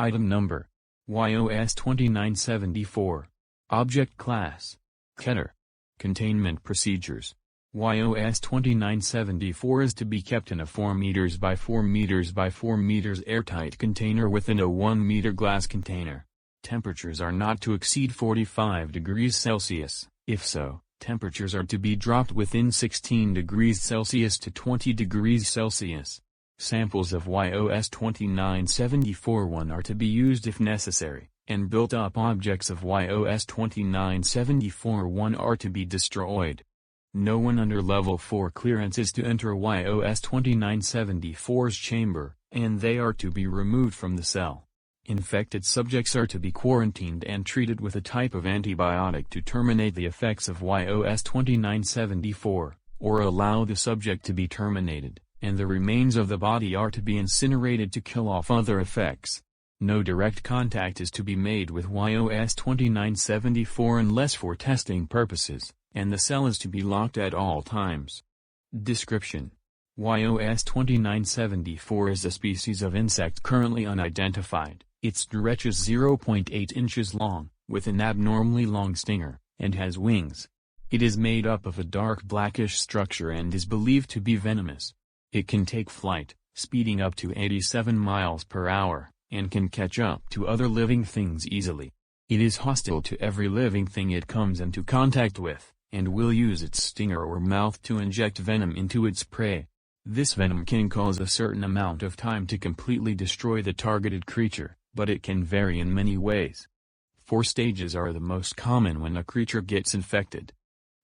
Item Number: YOS-2974. Object Class: Keter. Containment Procedures: YOS-2974 is to be kept in a 4 meters by 4 meters by 4 meters airtight container within a 1 meter glass container. Temperatures are not to exceed 45 degrees Celsius. If so, temperatures are to be dropped within 16 degrees Celsius to 20 degrees Celsius. Samples of YOS-2974-1 are to be used if necessary, and built-up objects of YOS-2974-1 are to be destroyed. No one under Level 4 clearance is to enter YOS-2974's chamber, and they are to be removed from the cell. Infected subjects are to be quarantined and treated with a type of antibiotic to terminate the effects of YOS-2974, or allow the subject to be terminated, and the remains of the body are to be incinerated to kill off other effects. No direct contact is to be made with YOS-2974 unless for testing purposes, and the cell is to be locked at all times. Description: YOS-2974 is a species of insect currently unidentified. It stretches 0.8 inches long, with an abnormally long stinger, and has wings. It is made up of a dark blackish structure and is believed to be venomous. It can take flight, speeding up to 87 miles per hour, and can catch up to other living things easily. It is hostile to every living thing it comes into contact with, and will use its stinger or mouth to inject venom into its prey. This venom can cause a certain amount of time to completely destroy the targeted creature, but it can vary in many ways. 4 stages are the most common when a creature gets infected.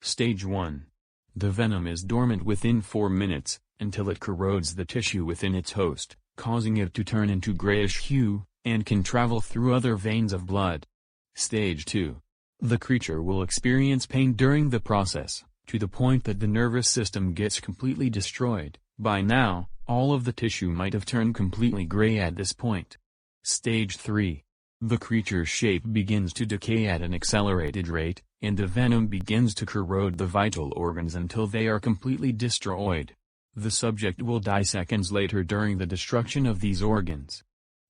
Stage 1. The venom is dormant within 4 minutes, until it corrodes the tissue within its host, causing it to turn into grayish hue, and can travel through other veins of blood. Stage 2. The creature will experience pain during the process, to the point that the nervous system gets completely destroyed. By now, all of the tissue might have turned completely gray at this point. Stage 3. The creature's shape begins to decay at an accelerated rate, and the venom begins to corrode the vital organs until they are completely destroyed. The subject will die seconds later during the destruction of these organs.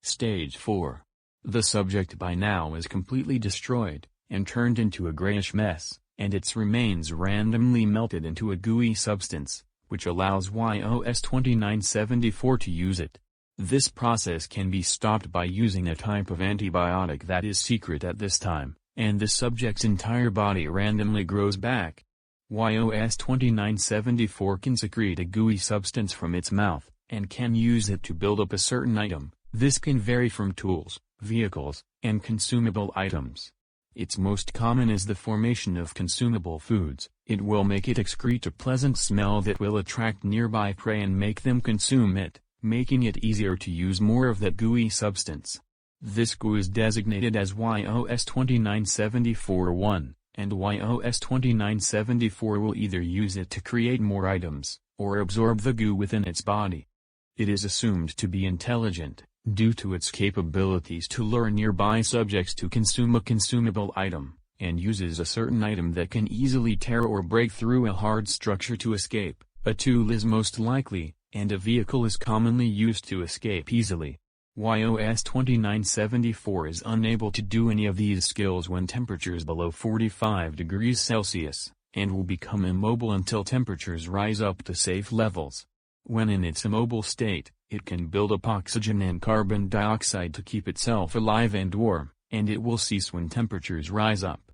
Stage 4. The subject by now is completely destroyed, and turned into a grayish mess, and its remains randomly melted into a gooey substance, which allows YOS-2974 to use it. This process can be stopped by using a type of antibiotic that is secret at this time, and the subject's entire body randomly grows back. YOS-2974 can secrete a gooey substance from its mouth, and can use it to build up a certain item. This can vary from tools, vehicles, and consumable items. Its most common is the formation of consumable foods. It will make it excrete a pleasant smell that will attract nearby prey and make them consume it, making it easier to use more of that gooey substance. This goo is designated as YOS-2974-1, and YOS-2974 will either use it to create more items, or absorb the goo within its body. It is assumed to be intelligent, due to its capabilities to lure nearby subjects to consume a consumable item, and uses a certain item that can easily tear or break through a hard structure to escape. A tool is most likely, and a vehicle is commonly used to escape easily. YOS-2974 is unable to do any of these skills when temperatures below 45 degrees Celsius, and will become immobile until temperatures rise up to safe levels. When in its immobile state, it can build up oxygen and carbon dioxide to keep itself alive and warm, and it will cease when temperatures rise up.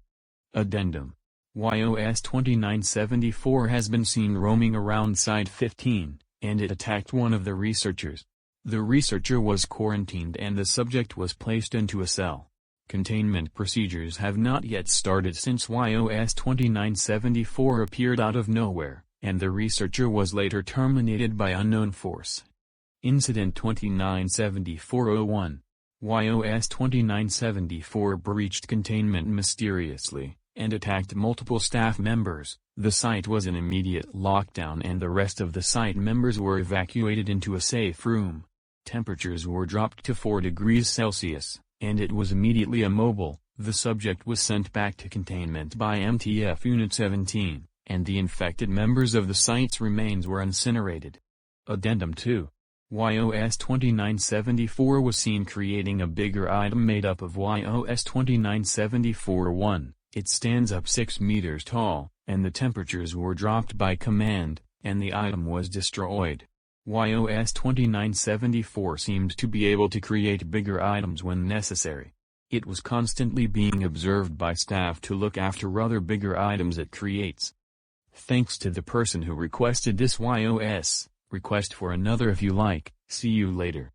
Addendum: YOS-2974 has been seen roaming around Site-15, and it attacked one of the researchers. The researcher was quarantined and the subject was placed into a cell. Containment procedures have not yet started since YOS-2974 appeared out of nowhere, and the researcher was later terminated by unknown force. Incident 2974-01. YOS-2974 breached containment mysteriously, and attacked multiple staff members. The site was in immediate lockdown and the rest of the site members were evacuated into a safe room. Temperatures were dropped to 4 degrees Celsius, and it was immediately immobile. The subject was sent back to containment by MTF Unit 17, and the infected members of the site's remains were incinerated. Addendum 2. YOS-2974 was seen creating a bigger item made up of YOS-2974-1. It stands up 6 meters tall, and the temperatures were dropped by command, and the item was destroyed. YOS-2974 seemed to be able to create bigger items when necessary. It was constantly being observed by staff to look after other bigger items it creates. Thanks to the person who requested this YOS. Request for another if you like. See you later.